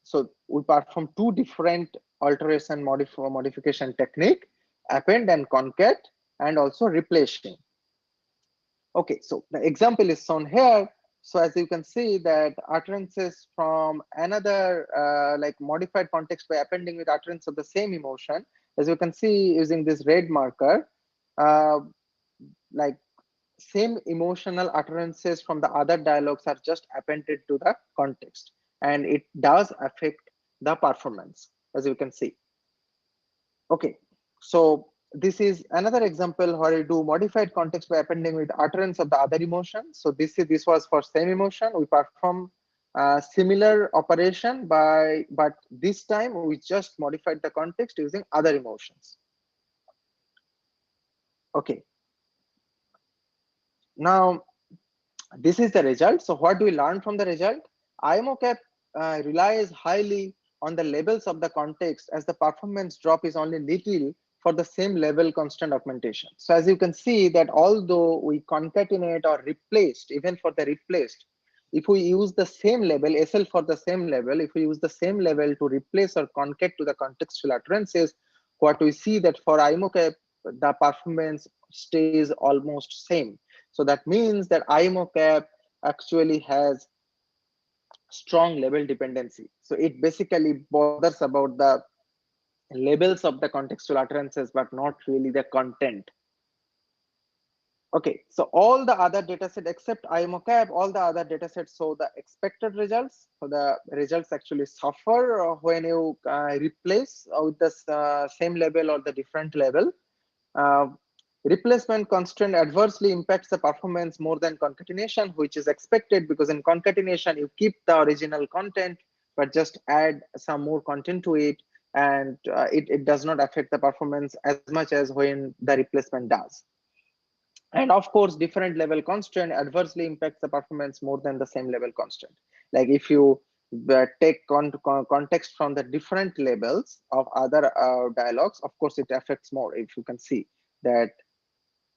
so we perform two different alteration modification technique, append and concat, and also replacing. Okay, so the example is shown here. So as you can see that utterances from another like modified context by appending with utterance of the same emotion, as you can see using this red marker, like same emotional utterances from the other dialogues are just appended to the context, and it does affect the performance, as you can see. Okay, so this is another example where you do modified context by appending with utterance of the other emotion. So this was for same emotion. We perform similar operation but this time we just modified the context using other emotions. Okay. Now, this is the result. So what do we learn from the result? IMOCAP relies highly on the levels of the context, as the performance drop is only little for the same level constant augmentation. So as you can see that although we concatenate or replaced, even for the replaced, if we use the same level, SL for the same level, if we use the same level to replace or concate to the contextual utterances, what we see that for IMOCAP, the performance stays almost same. So that means that IMOCAP actually has strong level dependency. So it basically bothers about the labels of the contextual utterances, but not really the content. Okay, so all the other dataset except IMOCAP, all the other datasets show the expected results. So the results actually suffer when you replace with the same level or the different level. Replacement constraint adversely impacts the performance more than concatenation, which is expected because in concatenation you keep the original content but just add some more content to it, and it does not affect the performance as much as when the replacement does. And of course, different level constraint adversely impacts the performance more than the same level constraint. Like if you take context from the different levels of other dialogues, of course, it affects more. If you can see that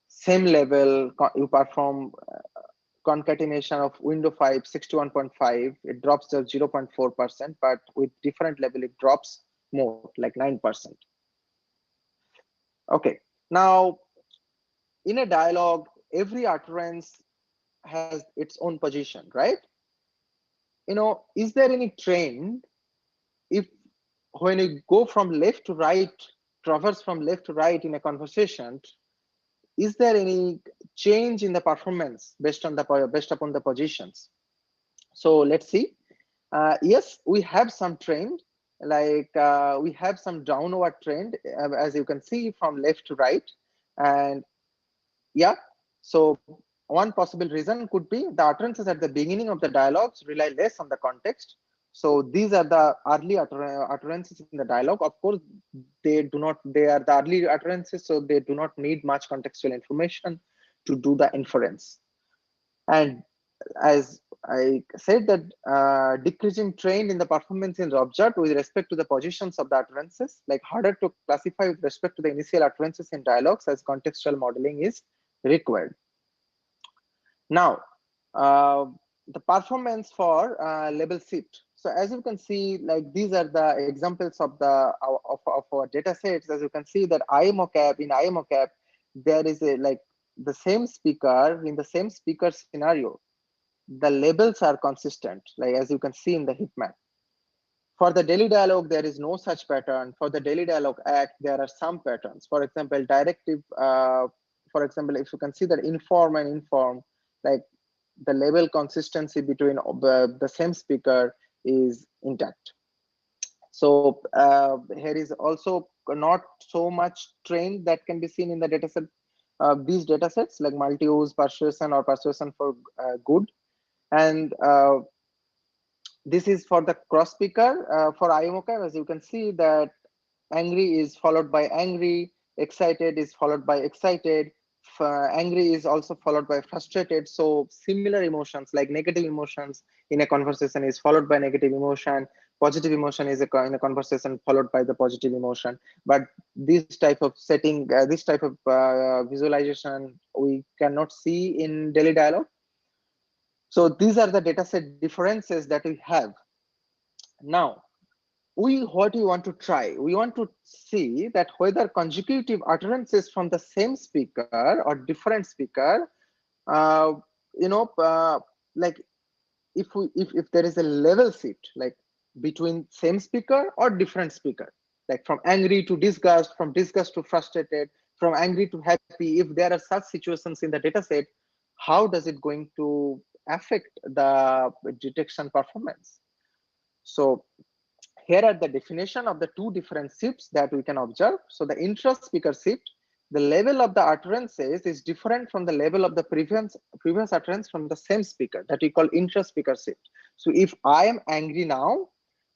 same level, you perform concatenation of window 5, 61.5, it drops to 0.4%, but with different level, it drops more, like 9%. Okay, now, in a dialogue, every utterance has its own position, right? Is there any trend if when you go from left to right, traverse from left to right in a conversation, is there any change in the performance based upon the positions? So let's see. Yes, we have some trend, like we have some downward trend, as you can see from left to right. And yeah, so one possible reason could be the utterances at the beginning of the dialogues rely less on the context. So these are the early utterances in the dialogue. Of course, they are the early utterances, so they do not need much contextual information to do the inference. And as I said that decreasing trend in the performance is observed with respect to the positions of the utterances, like harder to classify with respect to the initial utterances in dialogues as contextual modeling is required. Now, the performance for level shift. So as you can see, like these are the examples of our data sets. As you can see that in IMOCAP, there is the same speaker in the same speaker scenario. The labels are consistent, like as you can see in the heat map. For the daily dialogue, there is no such pattern. For the daily dialogue act, there are some patterns. For example, directive, for example, if you can see that inform and inform, like the label consistency between the same speaker is intact. So here is also not so much trend that can be seen in the dataset. These datasets like multi-use, persuasion, or persuasion for good. And this is for the cross speaker. For IMOCAP, as you can see that angry is followed by angry, excited is followed by excited, angry is also followed by frustrated. So similar emotions like negative emotions in a conversation is followed by negative emotion, positive emotion is in a conversation followed by the positive emotion. But this type of setting, this type of visualization we cannot see in daily dialogue. So these are the dataset differences that we have. Now, what we want to try, we want to see that whether consecutive utterances from the same speaker or different speaker, like if there is a level shift, like between same speaker or different speaker, like from angry to disgust, from disgust to frustrated, from angry to happy. If there are such situations in the dataset, how does it going to affect the detection performance? So here are the definition of the two different shifts that we can observe. So the intra-speaker shift, the level of the utterances is different from the level of the previous utterance from the same speaker, that we call intra-speaker shift. So if I am angry now,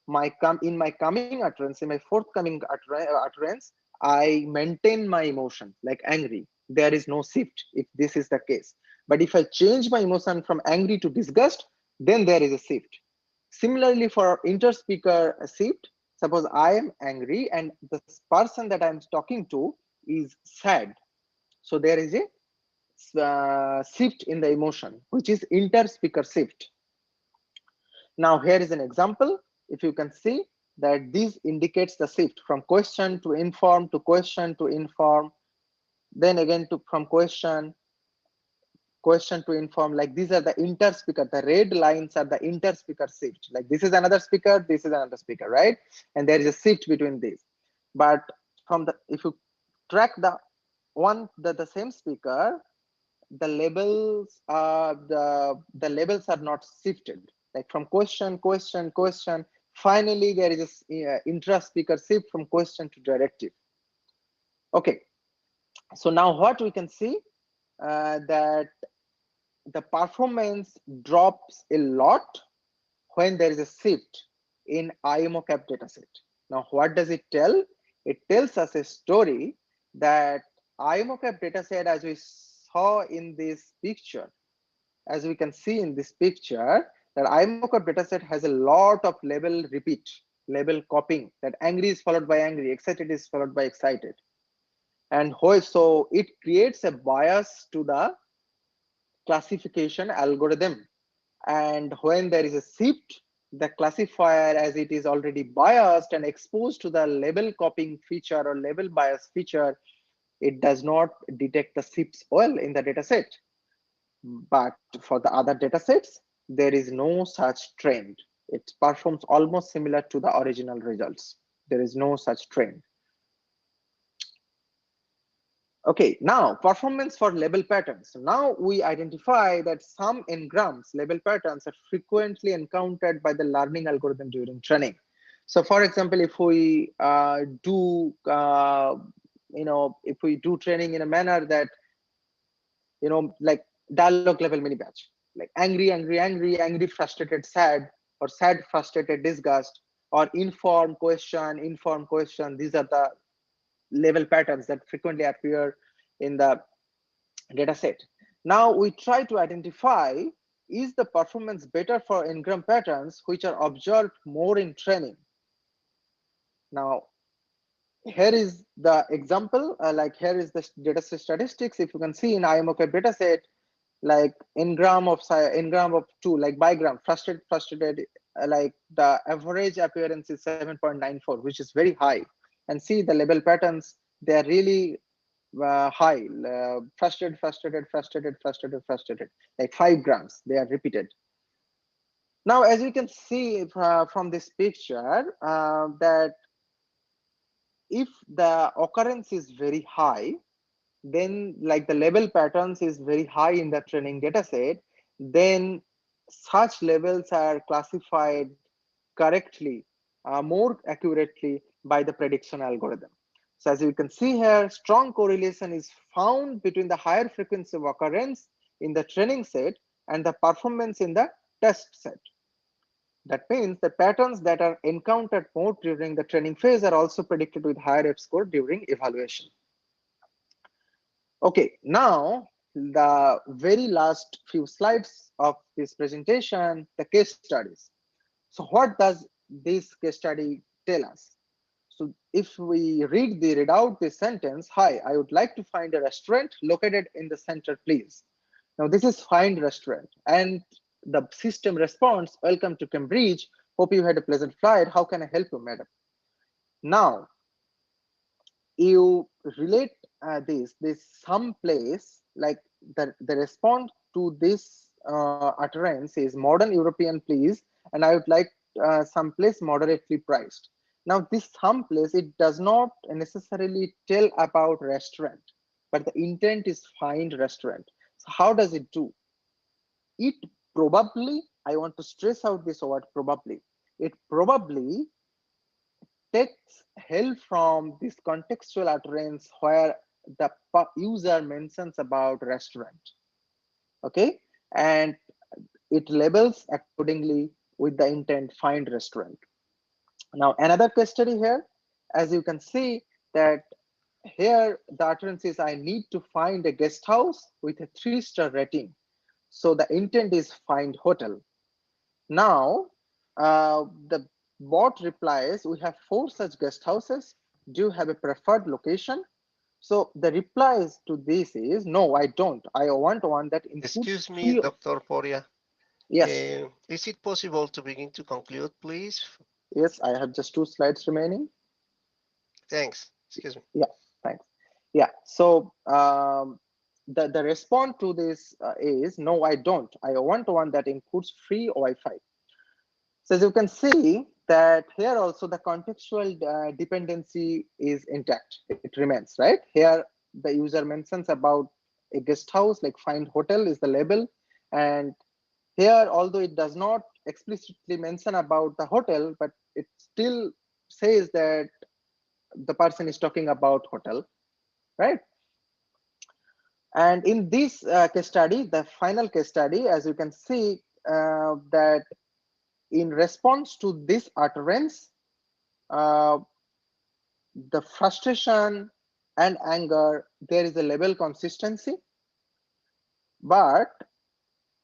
in my coming utterance, in my forthcoming utterance, I maintain my emotion like angry. There is no shift if this is the case. But if I change my emotion from angry to disgust, then there is a shift. Similarly, for interspeaker shift, suppose I am angry and the person that I'm talking to is sad. So there is a shift in the emotion, which is interspeaker shift. Now here is an example. If you can see that this indicates the shift from question to inform to question to inform, then again to from question to inform. Like these are the interspeaker. The red lines are the interspeaker shift. Like this is another speaker, this is another speaker, right? And there is a shift between these. But from the, if you track the the same speaker, the labels the labels are not shifted. Like from question, finally there is a intra-speaker shift from question to directive. Okay, so now what we can see that the performance drops a lot when there is a shift in IMOCAP dataset. Now, what does it tell? It tells us a story that IMOCAP dataset, as we saw in this picture, as we can see in this picture, that IMOCAP dataset has a lot of label repeat, label copying, that angry is followed by angry, excited is followed by excited. And so it creates a bias to the classification algorithm. And when there is a shift, the classifier, as it is already biased and exposed to the label copying feature or label bias feature, it does not detect the shifts well in the data set. But for the other data sets, there is no such trend. It performs almost similar to the original results. There is no such trend. Okay, now performance for label patterns. So now we identify that some n-grams label patterns are frequently encountered by the learning algorithm during training. So for example, if we do training in a manner that, like dialogue level mini batch, like angry, frustrated, sad, or sad, frustrated, disgust, or inform, question. These are the level patterns that frequently appear in the data set. Now we try to identify, is the performance better for n-gram patterns which are observed more in training? Now, here is the example, like here is the data set statistics. If you can see in IMOCAP data set, like n-gram of 2, like bigram, frustrated, like the average appearance is 7.94, which is very high. And see the label patterns, they are really high, frustrated, like 5 grams, they are repeated. Now, as you can see from this picture, that if the occurrence is very high, then like the label patterns is very high in the training data set, then such labels are classified correctly, more accurately by the prediction algorithm. So as you can see here, strong correlation is found between the higher frequency of occurrence in the training set and the performance in the test set. That means the patterns that are encountered more during the training phase are also predicted with higher F-score during evaluation. Okay, now the very last few slides of this presentation, the case studies. So what does this case study tell us? So if we read out this sentence, hi, I would like to find a restaurant located in the center, please. Now this is find restaurant, and the system responds, welcome to Cambridge. Hope you had a pleasant flight. How can I help you, madam? Now, you relate this some place, like the response to this utterance is modern European, please, and I would like some place moderately priced. Now this some place, it does not necessarily tell about restaurant, but the intent is find restaurant. So how does it do? It probably, I want to stress out this word probably, it probably takes help from this contextual utterance where the user mentions about restaurant. Okay, and it labels accordingly with the intent find restaurant. Now another case study here, as you can see that here the utterance is I need to find a guest house with a 3-star rating. So the intent is find hotel. Now the bot replies, we have 4 such guest houses. Do you have a preferred location? So the replies to this is, no, I don't. I want one that includes Excuse me, 3. Dr. Poria. Yes. Is it possible to begin to conclude, please? Yes, I have just 2 slides remaining. Thanks. Excuse me. Yeah, thanks. Yeah, so the response to this is, no, I don't. I want one that includes free Wi-Fi. So as you can see that here also the contextual dependency is intact. It remains, right? Here the user mentions about a guest house, like find hotel is the label. And here, although it does not explicitly mention about the hotel, but it still says that the person is talking about hotel, right? And in this case study, the final case study, as you can see, that in response to this utterance, the frustration and anger, there is a level consistency. But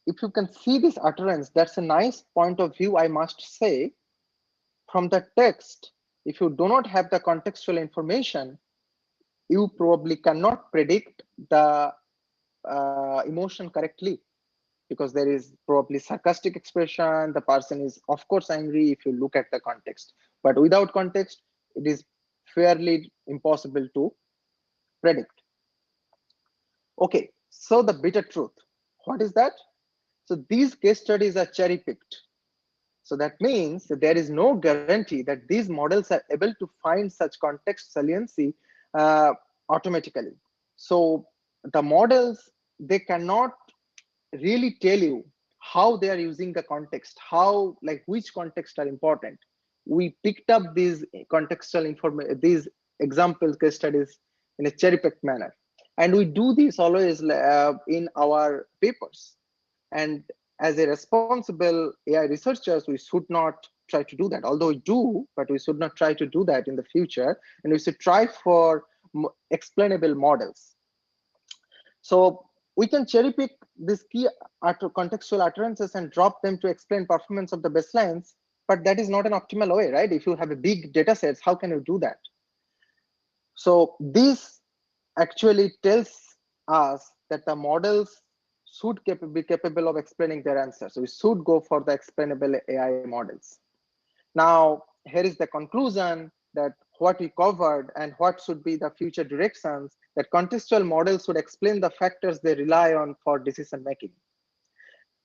if you can see this utterance, that's a nice point of view, I must say. From the text, if you do not have the contextual information, you probably cannot predict the emotion correctly, because there is probably sarcastic expression. The person is, of course, angry if you look at the context. But without context, it is fairly impossible to predict. Okay, so the bitter truth. What is that? So these case studies are cherry picked. So that means that there is no guarantee that these models are able to find such context saliency automatically. So the models, they cannot really tell you how they are using the context, how, like which context are important. We picked up these contextual information, these example case studies in a cherry picked manner. And we do this always in our papers. And as a responsible AI researchers, we should not try to do that. Although we do, but we should not try to do that in the future. And we should try for explainable models. So we can cherry pick these key contextual utterances and drop them to explain performance of the baselines, but that is not an optimal way, right? If you have a big data sets, how can you do that? So this actually tells us that the models should be capable of explaining their answers. So we should go for the explainable AI models. Now, here is the conclusion that what we covered and what should be the future directions, that contextual models should explain the factors they rely on for decision making.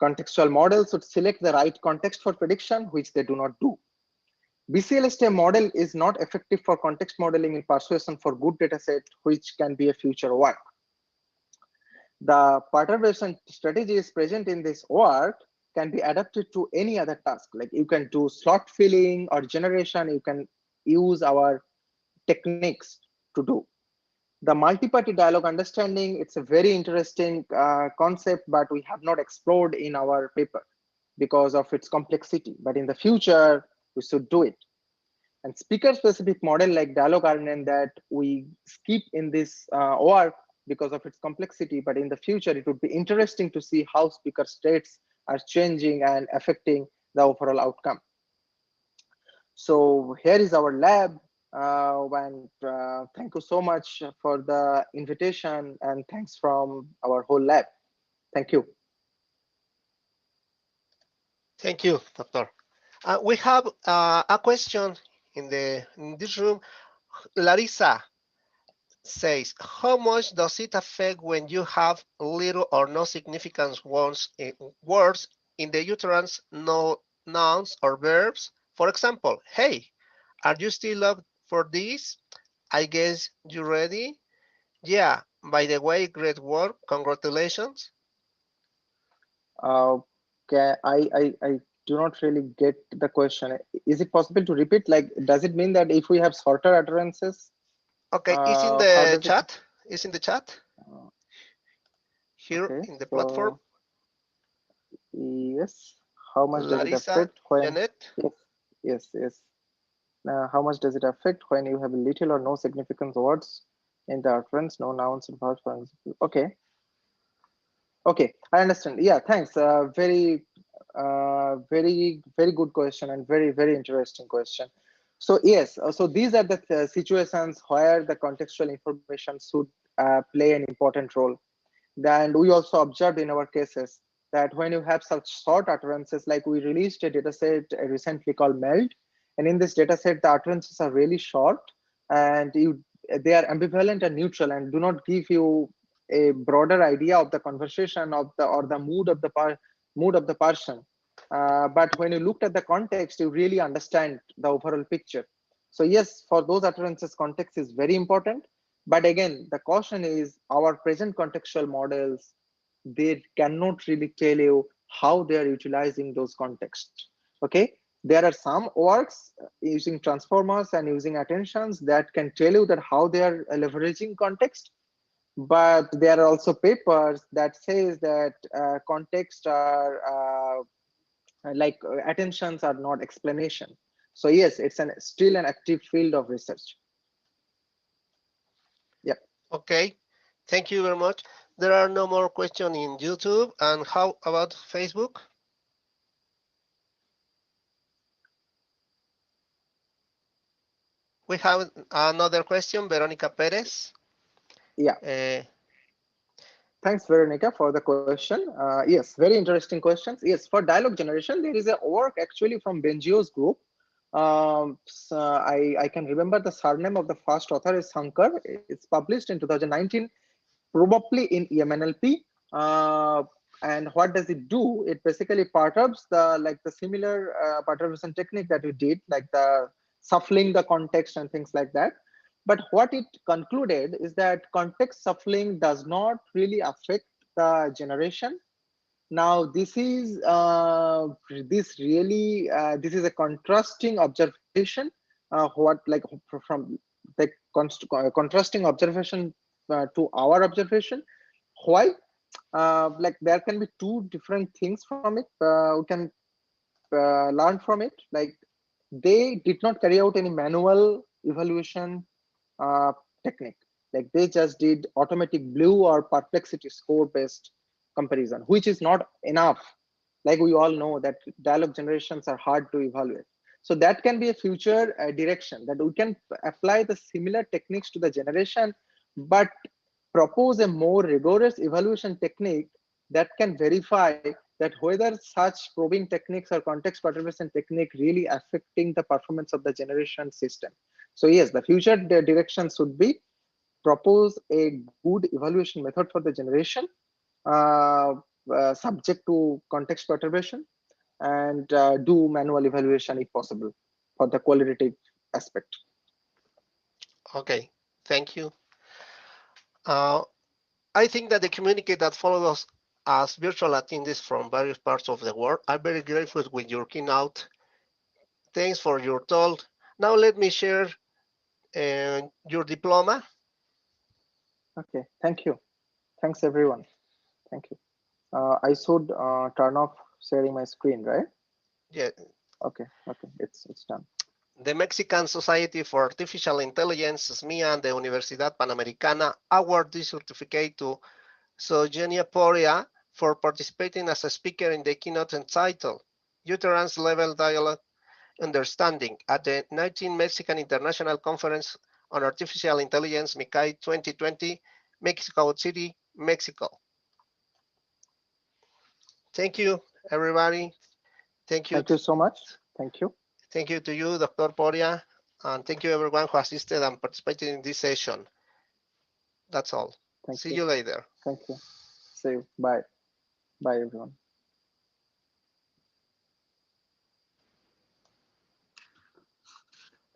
Contextual models should select the right context for prediction, which they do not do. BCLST model is not effective for context modeling in persuasion for good dataset, which can be a future work. The perturbation strategies present in this work can be adapted to any other task. Like you can do slot filling or generation, you can use our techniques to do. The multi-party dialogue understanding, it's a very interesting concept, but we have not explored in our paper because of its complexity. But in the future, we should do it. And speaker-specific model like dialogue RNN that we skip in this work because of its complexity, but in the future, it would be interesting to see how speaker states are changing and affecting the overall outcome. So here is our lab, and thank you so much for the invitation, and thanks from our whole lab. Thank you. Thank you, Doctor. We have a question in this room. Larissa says, how much does it affect when you have little or no significant words in the utterance, no nouns or verbs? For example, hey, are you still up for this? I guess you ready? Yeah, by the way, great work, congratulations. Okay, I do not really get the question. Is it possible to repeat? Like, does it mean that if we have shorter utterances? Okay, it's in How the does chat. It's in the chat. Here okay, in the so, platform. Yes. How much does it Larissa, affect when? Janet. Yes. How much does it affect when you have little or no significant words in the utterance, no nouns and verbs, for example? Okay, I understand. Yeah, thanks. Very Very good question and very interesting question. So yes, so these are the situations where the contextual information should play an important role. And we also observed in our cases that when you have such short utterances, like we released a dataset recently called MELD, and in this dataset the utterances are really short and they are ambivalent and neutral and do not give you a broader idea of the conversation of the or the mood of the person. But when you looked at the context, you really understand the overall picture. So yes, for those utterances, context is very important. But again, the caution is our present contextual models, they cannot really tell you how they are utilizing those contexts. Okay, there are some works using transformers and using attentions that can tell you that how they are leveraging context. But there are also papers that says that context are attentions are not explanation. So yes, it's still an active field of research. Yeah. Okay, thank you very much. There are no more questions in YouTube. And how about Facebook? We have another question, Veronica Perez. Yeah. Thanks, Veronica, for the question. Yes, very interesting questions. Yes, for dialogue generation, there is a work actually from Bengio's group. So I can remember the surname of the first author is Shankar. It's published in 2019, probably in EMNLP. And what does it do? It basically perturbs the similar perturbation technique that we did, like the shuffling the context and things like that. But what it concluded is that context shuffling does not really affect the generation. Now, this is this is a contrasting observation. From the contrasting observation to our observation. Why? There can be two different things from it. We can learn from it. Like they did not carry out any manual evaluation technique. Like they just did automatic blue or perplexity score based comparison, which is not enough. Like we all know that dialogue generations are hard to evaluate. So that can be a future direction, that we can apply the similar techniques to the generation, but propose a more rigorous evaluation technique that can verify that whether such probing techniques or context perturbation technique really affecting the performance of the generation system. So yes, the future direction should be propose a good evaluation method for the generation subject to context perturbation, and do manual evaluation if possible for the qualitative aspect. Okay, thank you. I think that the community that follows us virtual attendees from various parts of the world are very grateful with your keynote. Thanks for your talk. Now let me share your diploma. Okay, thank you. Thanks everyone. Thank you. I should turn off sharing my screen, right? Yeah. Okay, it's done. The Mexican Society for Artificial Intelligence, SMIA, and the Universidad Panamericana award this certificate to Soujanya Poria for participating as a speaker in the keynote entitled Utterance-level Dialogue Understanding at the 19th Mexican International Conference on Artificial Intelligence, MICAI 2020, Mexico City, Mexico. Thank you, everybody. Thank you. Thank you so much. Thank you. Thank you to you, Dr. Poria, and thank you everyone who assisted and participated in this session. That's all. See you later. Thank you. See you. Bye. Bye, everyone.